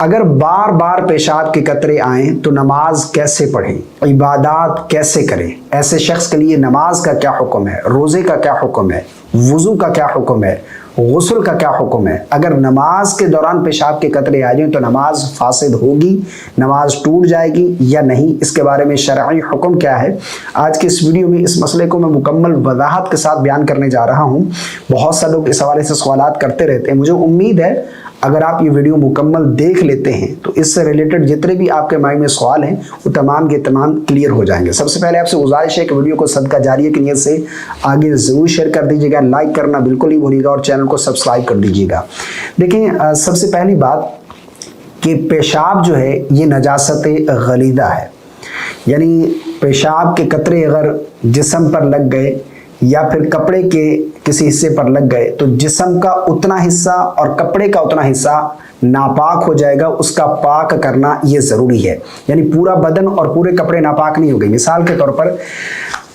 اگر بار بار پیشاب کے قطرے آئیں تو نماز کیسے پڑھیں، عبادات کیسے کریں؟ ایسے شخص کے لیے نماز کا کیا حکم ہے، روزے کا کیا حکم ہے، وضو کا کیا حکم ہے، غسل کا کیا حکم ہے؟ اگر نماز کے دوران پیشاب کے قطرے آ جائیں تو نماز فاسد ہوگی، نماز ٹوٹ جائے گی یا نہیں؟ اس کے بارے میں شرعی حکم کیا ہے؟ آج کے اس ویڈیو میں اس مسئلے کو میں مکمل وضاحت کے ساتھ بیان کرنے جا رہا ہوں۔ بہت سے لوگ اس حوالے سے سوالات کرتے رہتے ہیں، مجھے امید ہے اگر آپ یہ ویڈیو مکمل دیکھ لیتے ہیں تو اس سے ریلیٹڈ جتنے بھی آپ کے مائنڈ میں سوال ہیں وہ تمام کے تمام کلیئر ہو جائیں گے۔ سب سے پہلے آپ سے گزارش ہے کہ ویڈیو کو صدقہ جاریہ کی نیت سے آگے ضرور شیئر کر دیجیے گا، لائک کرنا بالکل نہیں بھولیے گا اور چینل کو سبسکرائب کر دیجیے گا۔ دیکھیں، سب سے پہلی بات کہ پیشاب جو ہے یہ نجاست غلیظہ ہے، یعنی پیشاب کے قطرے اگر جسم پر لگ گئے یا پھر کپڑے کے کسی حصے پر لگ گئے تو جسم کا اتنا حصہ اور کپڑے کا اتنا حصہ ناپاک ہو جائے گا، اس کا پاک کرنا یہ ضروری ہے۔ یعنی پورا بدن اور پورے کپڑے ناپاک نہیں ہو گئے۔ مثال کے طور پر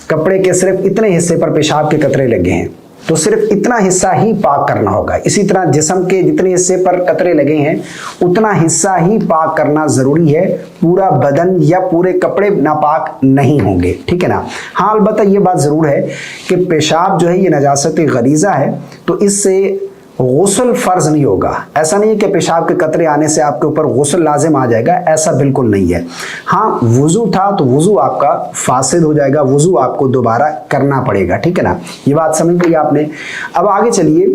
کپڑے کے صرف اتنے حصے پر پیشاب کے قطرے لگے ہیں تو صرف اتنا حصہ ہی پاک کرنا ہوگا۔ اسی طرح جسم کے جتنے حصے پر قطرے لگے ہیں اتنا حصہ ہی پاک کرنا ضروری ہے، پورا بدن یا پورے کپڑے ناپاک نہیں ہوں گے، ٹھیک ہے نا۔ ہاں، البتہ یہ بات ضرور ہے کہ پیشاب جو ہے یہ نجاست غلیظہ ہے تو اس سے غسل فرض نہیں ہوگا۔ ایسا نہیں ہے کہ پیشاب کے قطرے آنے سے آپ کے اوپر غسل لازم آ جائے گا، ایسا بالکل نہیں ہے۔ ہاں، وضو تھا تو وضو آپ کا فاسد ہو جائے گا، وضو آپ کو دوبارہ کرنا پڑے گا، ٹھیک ہے نا۔ یہ بات سمجھ لیا آپ نے۔ اب آگے چلیے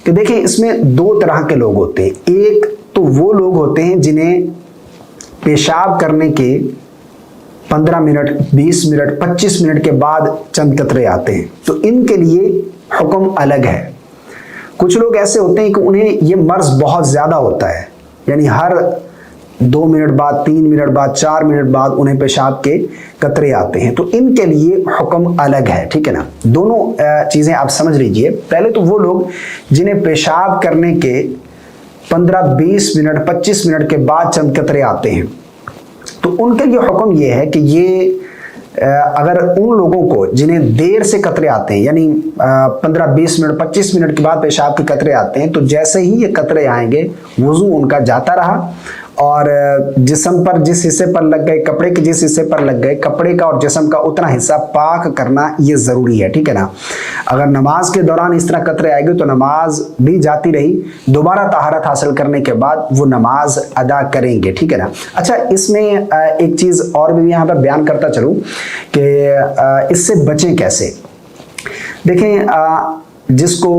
کہ دیکھیں اس میں دو طرح کے لوگ ہوتے ہیں۔ ایک تو وہ لوگ ہوتے ہیں جنہیں پیشاب کرنے کے 15 منٹ 20 منٹ 25 منٹ کے بعد چند قطرے آتے ہیں تو ان کے لیے حکم الگ ہے۔ کچھ لوگ ایسے ہوتے ہیں کہ انہیں یہ مرض بہت زیادہ ہوتا ہے، یعنی ہر 2 منٹ بعد 3 منٹ بعد 4 منٹ بعد انہیں پیشاب کے قطرے آتے ہیں تو ان کے لیے حکم الگ ہے، ٹھیک ہے نا۔ دونوں چیزیں آپ سمجھ لیجئے۔ پہلے تو وہ لوگ جنہیں پیشاب کرنے کے 15-20 منٹ 25 منٹ کے بعد چند قطرے آتے ہیں تو ان کے لیے حکم یہ ہے کہ یہ اگر ان لوگوں کو جنہیں دیر سے قطرے آتے ہیں، یعنی 15-20 منٹ 25 منٹ کے بعد پیشاب کے قطرے آتے ہیں تو جیسے ہی یہ قطرے آئیں گے وضو ان کا جاتا رہا اور جسم پر جس حصے پر لگ گئے، کپڑے کے جس حصے پر لگ گئے، کپڑے کا اور جسم کا اتنا حصہ پاک کرنا یہ ضروری ہے، ٹھیک ہے نا۔ اگر نماز کے دوران اس طرح قطرے آئے گے تو نماز بھی جاتی رہی، دوبارہ طہارت حاصل کرنے کے بعد وہ نماز ادا کریں گے، ٹھیک ہے نا۔ اچھا، اس میں ایک چیز اور بھی یہاں پر بیان کرتا چلوں کہ اس سے بچیں کیسے۔ دیکھیں، جس کو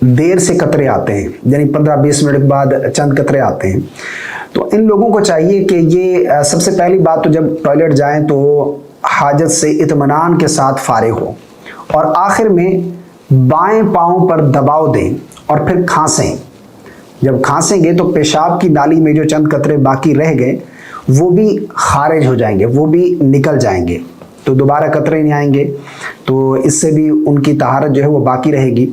دیر سے قطرے آتے ہیں یعنی 15-20 منٹ کے بعد چند قطرے آتے ہیں تو ان لوگوں کو چاہیے کہ یہ سب سے پہلی بات تو جب ٹوائلٹ جائیں تو حاجت سے اطمینان کے ساتھ فارغ ہو اور آخر میں بائیں پاؤں پر دباؤ دیں اور پھر کھانسیں۔ جب کھانسیں گے تو پیشاب کی نالی میں جو چند قطرے باقی رہ گئے وہ بھی خارج ہو جائیں گے، وہ بھی نکل جائیں گے تو دوبارہ قطرے نہیں آئیں گے، تو اس سے بھی ان کی طہارت جو ہے وہ باقی رہے گی۔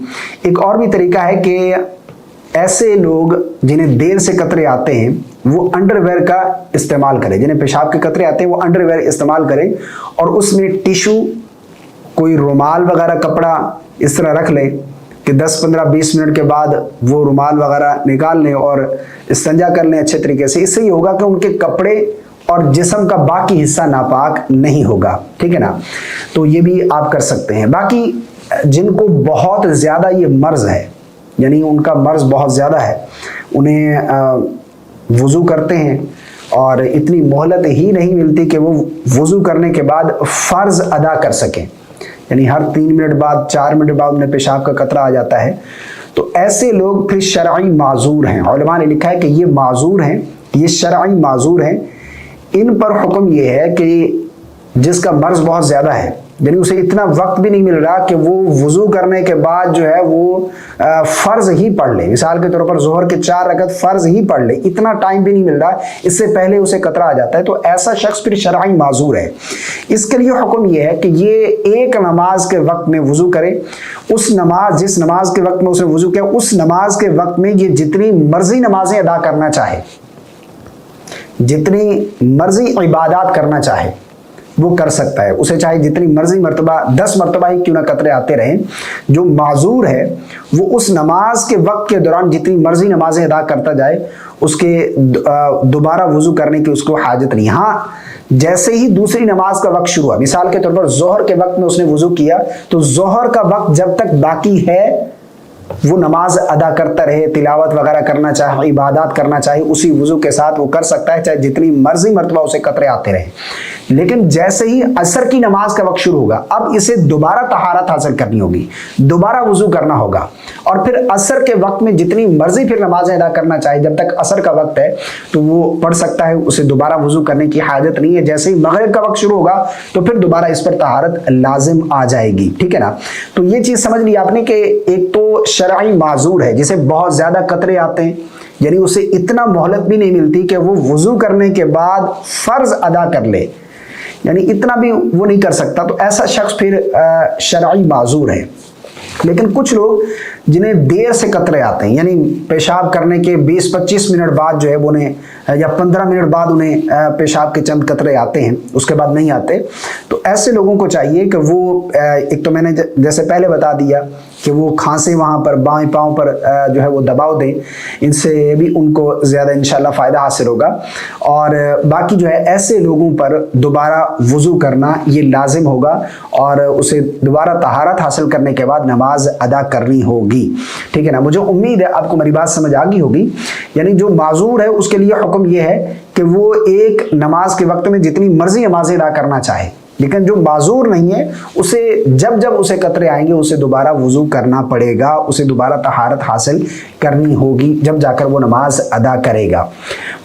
ایک اور بھی طریقہ ہے کہ ایسے لوگ جنہیں دیر سے قطرے آتے ہیں وہ انڈر ویئر کا استعمال کریں، جنہیں پیشاب کے قطرے آتے ہیں وہ انڈر ویئر استعمال کریں اور اس میں ٹیشو، کوئی رومال وغیرہ کپڑا اس طرح رکھ لیں کہ 10-15-20 منٹ کے بعد وہ رومال وغیرہ نکال لیں اور استنجا کر لیں اچھے طریقے سے۔ اس سے یہ ہوگا کہ ان کے کپڑے اور جسم کا باقی حصہ ناپاک نہیں ہوگا، ٹھیک ہے نا۔ تو یہ بھی آپ کر سکتے ہیں۔ باقی جن کو بہت زیادہ یہ مرض ہے، یعنی ان کا مرض بہت زیادہ ہے، انہیں وضو کرتے ہیں اور اتنی مہلت ہی نہیں ملتی کہ وہ وضو کرنے کے بعد فرض ادا کر سکیں، یعنی ہر 3 منٹ بعد 4 منٹ بعد انہیں پیشاب کا قطرہ آ جاتا ہے تو ایسے لوگ پھر شرعی معذور ہیں۔ علماء نے لکھا ہے کہ یہ معذور ہیں، یہ شرعی معذور ہیں۔ ان پر حکم یہ ہے کہ جس کا مرض بہت زیادہ ہے، یعنی اسے اتنا وقت بھی نہیں مل رہا کہ وہ وضو کرنے کے بعد جو ہے وہ فرض ہی پڑھ لے، مثال کے طور پر ظہر کے 4 رکعت فرض ہی پڑھ لے، اتنا ٹائم بھی نہیں مل رہا، اس سے پہلے اسے قطرہ آ جاتا ہے تو ایسا شخص پھر شرعی معذور ہے۔ اس کے لیے حکم یہ ہے کہ یہ ایک نماز کے وقت میں وضو کرے، اس نماز جس نماز کے وقت میں اسے وضو کیا اس نماز کے وقت میں یہ جتنی مرضی نمازیں ادا کرنا چاہے، جتنی مرضی عبادات کرنا چاہے، وہ کر سکتا ہے. اسے چاہے جتنی مرضی مرتبہ 10 مرتبہ ہی کیوں نہ قطرے آتے رہیں. جو معذور ہے وہ اس نماز کے وقت کے دوران جتنی مرضی نمازیں ادا کرتا جائے, اس کے دوبارہ وضو کرنے کی اس کو حاجت نہیں. ہاں جیسے ہی دوسری نماز کا وقت شروع ہوا, مثال کے طور پر ظہر کے وقت میں اس نے وضو کیا, تو ظہر کا وقت جب تک باقی ہے وہ نماز ادا کرتا رہے, تلاوت وغیرہ کرنا چاہے, عبادات کرنا چاہے, اسی وضو کے ساتھ وہ کر سکتا ہے, چاہے جتنی مرضی مرتبہ اسے قطرے آتے رہے. لیکن جیسے ہی عصر کی نماز کا وقت شروع ہوگا, اب اسے دوبارہ طہارت حاصل کرنی ہوگی, دوبارہ وضو کرنا ہوگا, اور پھر عصر کے وقت میں جتنی مرضی پھر نمازیں ادا کرنا چاہے, جب تک عصر کا وقت ہے تو وہ پڑھ سکتا ہے, اسے دوبارہ وضو کرنے کی حاجت نہیں ہے. جیسے ہی مغرب کا وقت شروع ہوگا تو پھر دوبارہ اس پر طہارت لازم آ جائے گی. ٹھیک ہے نا. تو یہ چیز سمجھ لی آپ نے کہ ایک تو شرعی معذور ہے جسے بہت زیادہ قطرے آتے ہیں, یعنی اسے اتنا مہلت بھی نہیں ملتی کہ وہ وضو کرنے کے بعد فرض ادا کر لے, یعنی اتنا بھی وہ نہیں کر سکتا, تو ایسا شخص پھر شرعی معذور ہے. لیکن کچھ لوگ جنہیں دیر سے قطرے آتے ہیں, یعنی پیشاب کرنے کے 20-25 منٹ بعد جو ہے وہ انہیں, یا 15 منٹ بعد انہیں پیشاب کے چند قطرے آتے ہیں, اس کے بعد نہیں آتے, تو ایسے لوگوں کو چاہیے کہ وہ ایک تو میں نے جیسے پہلے بتا دیا کہ وہ کھانسے وہاں پر بائیں پاؤں پر جو ہے وہ دباؤ دیں, ان سے بھی ان کو زیادہ انشاءاللہ فائدہ حاصل ہوگا. اور باقی جو ہے ایسے لوگوں پر دوبارہ وضو کرنا یہ لازم ہوگا, اور اسے دوبارہ طہارت حاصل کرنے کے بعد نماز ادا کرنی ہوگی. ٹھیک ہے نا. مجھے امید ہے آپ کو میری بات سمجھ آ گئی ہوگی. یعنی جو معذور ہے اس کے لیے حکم یہ ہے کہ وہ ایک نماز کے وقت میں جتنی مرضی نمازیں ادا کرنا چاہے, لیکن جو معذور نہیں ہے اسے جب اسے قطرے آئیں گے اسے دوبارہ وضو کرنا پڑے گا, اسے دوبارہ طہارت حاصل کرنی ہوگی, جب جا کر وہ نماز ادا کرے گا.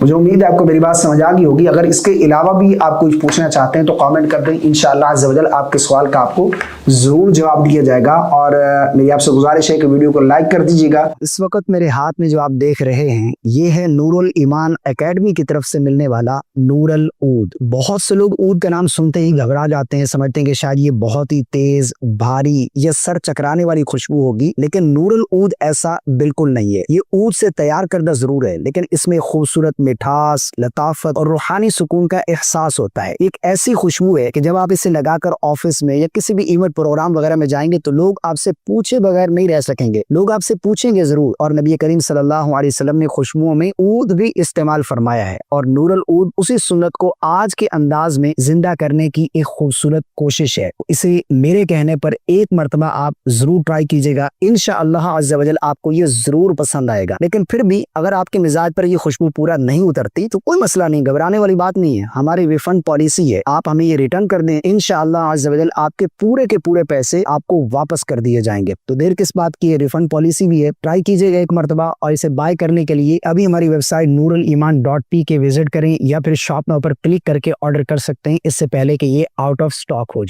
مجھے امید ہے آپ کو میری بات سمجھ آ گئی ہوگی. اگر اس کے علاوہ بھی آپ کچھ پوچھنا چاہتے ہیں تو کامنٹ کر دیں, انشاءاللہ عز و جل آپ کے سوال کا آپ کو ضرور جواب دیا جائے گا. اور میری آپ سے گزارش ہے کہ ویڈیو کو لائک کر دیجیے گا. اس وقت میرے ہاتھ میں جو آپ دیکھ رہے ہیں یہ ہے نور الایمان اکیڈمی کی طرف سے ملنے والا نور العود. بہت سے لوگ عود کا نام سنتے ہی گھبرا جاتے ہیں, سمجھتے ہیں کہ شاید یہ بہت ہی تیز, بھاری یا سر چکرانے والی خوشبو ہوگی, لیکن نور العود ایسا بالکل نہیں ہے. یہ عود سے تیار کردہ ضرور ہے, لیکن اس میں خوبصورت مٹھاس, لطافت اور روحانی سکون کا احساس ہوتا ہے. ایک ایسی خوشبو ہے کہ جب آپ اسے لگا کر آفس میں یا کسی بھی ایونٹ پروگرام وغیرہ میں جائیں گے تو لوگ آپ سے پوچھے بغیر نہیں رہ سکیں گے, لوگ آپ سے پوچھیں گے ضرور. اور نبی کریم صلی اللہ علیہ وسلم نے خوشبوؤں میں عود بھی استعمال فرمایا ہے, اور نور العود اسی سنت کو آج کے انداز میں زندہ کرنے کی ایک خوبصورت کوشش ہے. اسے میرے کہنے پر ایک مرتبہ آپ ضرور ٹرائی کیجیے گا, انشاءاللہ عز و جل آپ کو یہ ضرور پسند آئے گا. لیکن پھر بھی اگر آپ کے مزاج پر یہ خوشبو پورا نہیں اترتی تو کوئی مسئلہ نہیں, گھبرانے والی بات نہیں ہے. ہماری ریفنڈ پالیسی ہے, آپ ہمیں یہ ریٹرن کر دیں, انشاءاللہ عز و جل آپ کے پورے پیسے آپ کو واپس کر دیے جائیں گے. تو دیر کس بات کی, ریفنڈ پالیسی بھی ہے, ٹرائی کیجیے گا ایک مرتبہ. اور اسے بائی کرنے کے لیے ابھی ہماری ویب سائٹ nuraliman.p کے وزٹ کریں, یا پھر شاپ ناؤ پر کلک کر کے آرڈر کر سکتے ہیں, اس سے پہلے کہ یہ آؤٹ آف سٹاک ہو جائے.